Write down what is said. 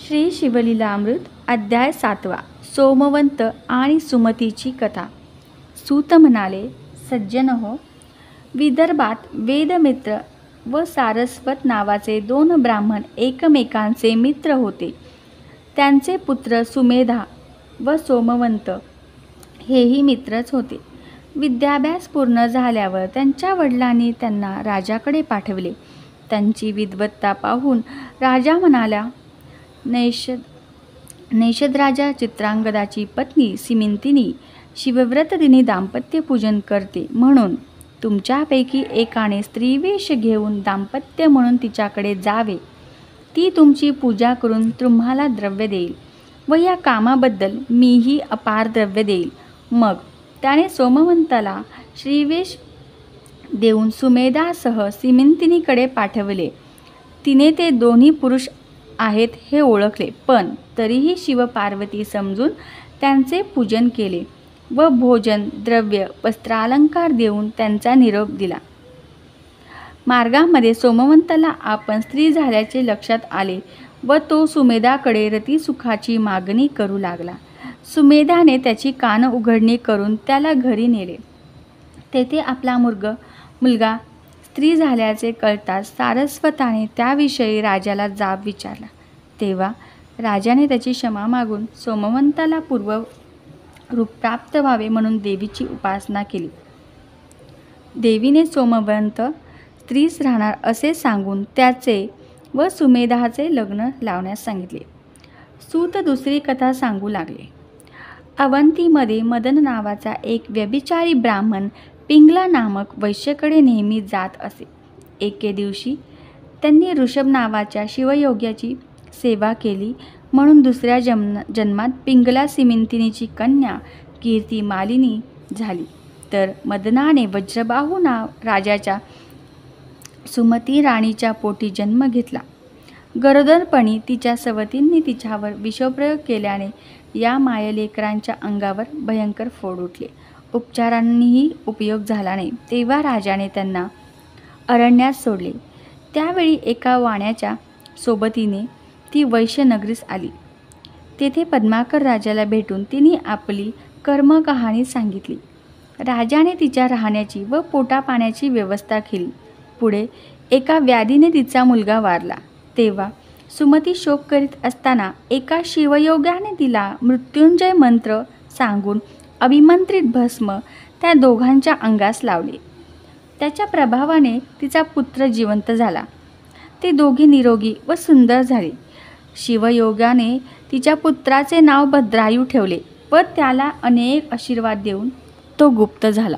श्री शिवलीलामृत अध्याय 7 सोमवंत आणि सुमतीची कथा। सूत म्हणाले, सज्जनहो, विदर्भात वेदमित्र व सारस्वत नावाचे 2 ब्राह्मण एकमेकांचे मित्र होते। त्यांचे पुत्र सुमेधा व सोमवंत हेही मित्रच होते। विद्याभ्यास पूर्ण झाल्यावर त्यांच्या वडिलांनी त्यांना राजाकडे पाठवले। त्यांची विद्वत्ता पाहून राजा म्हणाला, नैषदराजा चित्रांगदाची पत्नी सिमिंतिनी शिवव्रत दिनी दाम्पत्य पूजन करते, म्हणून तुमच्यापैकी एकाने स्त्रीवेश घेऊन दाम्पत्य म्हणून तिच्याकडे जावे। ती तुमची पूजा करून तुम्हाला द्रव्य देईल व या कामाबद्दल मीही अपार द्रव्य देईल। मग त्याने सोमवंताला श्रीवेश देऊन सुमेधासह सिमिंतिनीकडे पाठवले। तिने ते दोन्ही पुरुष आहेत हे ओळखले, पण तरीही शिवपार्वती समजून त्यांचे पूजन केले व भोजन द्रव्य वस्त्रालंकार देऊन त्यांचा निरोप दिला। मार्गामध्ये सोमवंताला आपण स्त्री झाल्याचे लक्षात आले व तो सुमेधाकडे रतिसुखाची मागणी करू लागला। सुमेधाने त्याची कान उघडणी करून त्याला घरी नेले। तेथे आपला मुलगा स्त्री झाल्याचे कळताच सारस्वताने त्याविषयी राजाला जाब विचारला। तेव्हा राजाने त्याची क्षमा मागून सोमवंताला पूर्वरूप प्राप्त व्हावे म्हणून देवीची उपासना केली। देवीने सोमवंत स्त्रीस राहणार असे सांगून त्याचे व सुमेधाचे लग्न लावण्यास सांगितले। सूत दुसरी कथा सांगू लागले। अवंतीमध्ये मदन नावाचा एक व्यभिचारी ब्राह्मण पिंगला नामक वैश्याकडे नेहमी जात असे। एके दिवशी त्यांनी ऋषभ नावाच्या शिवयोग्याची सेवा केली, म्हणून दुसऱ्या जन्मात पिंगला सिमिंतिनीची कन्या कीर्ती मालिनी झाली। तर मदनाने वज्रबाहू राजाच्या सुमती राणीच्या पोटी जन्म घेतला। गरोदरपणी तिच्या सवतींनी तिच्यावर विषप्रयोग केल्याने या मायलेकरांच्या अंगावर भयंकर फोड उठले। उपचारांनीही उपयोग झाला नाही। तेव्हा राजाने त्यांना अरण्यात सोडले। त्यावेळी एका वाण्याच्या सोबतीने ती वैश्य नगरीस आली। तेथे पद्माकर राजाला भेटून तिने आपली कर्मकहाणी सांगितली। राजाने तिच्या राहण्याची व पोटापाण्याची व्यवस्था केली। पुढे एका व्याधीने तिचा मुलगा वारला। तेव्हा सुमती शोक करीत असताना एका शिवयोग्याने तिला मृत्युंजय मंत्र सांगून अभिमंत्रित भस्म त्या दोघांच्या अंगास लावले। त्याच्या प्रभावाने तिचा पुत्र जिवंत झाला। ते दोघे निरोगी व सुंदर झाले। शिवयोगाने तिच्या पुत्राचे नाव भद्रायू ठेवले व त्याला अनेक आशीर्वाद देऊन तो गुप्त झाला।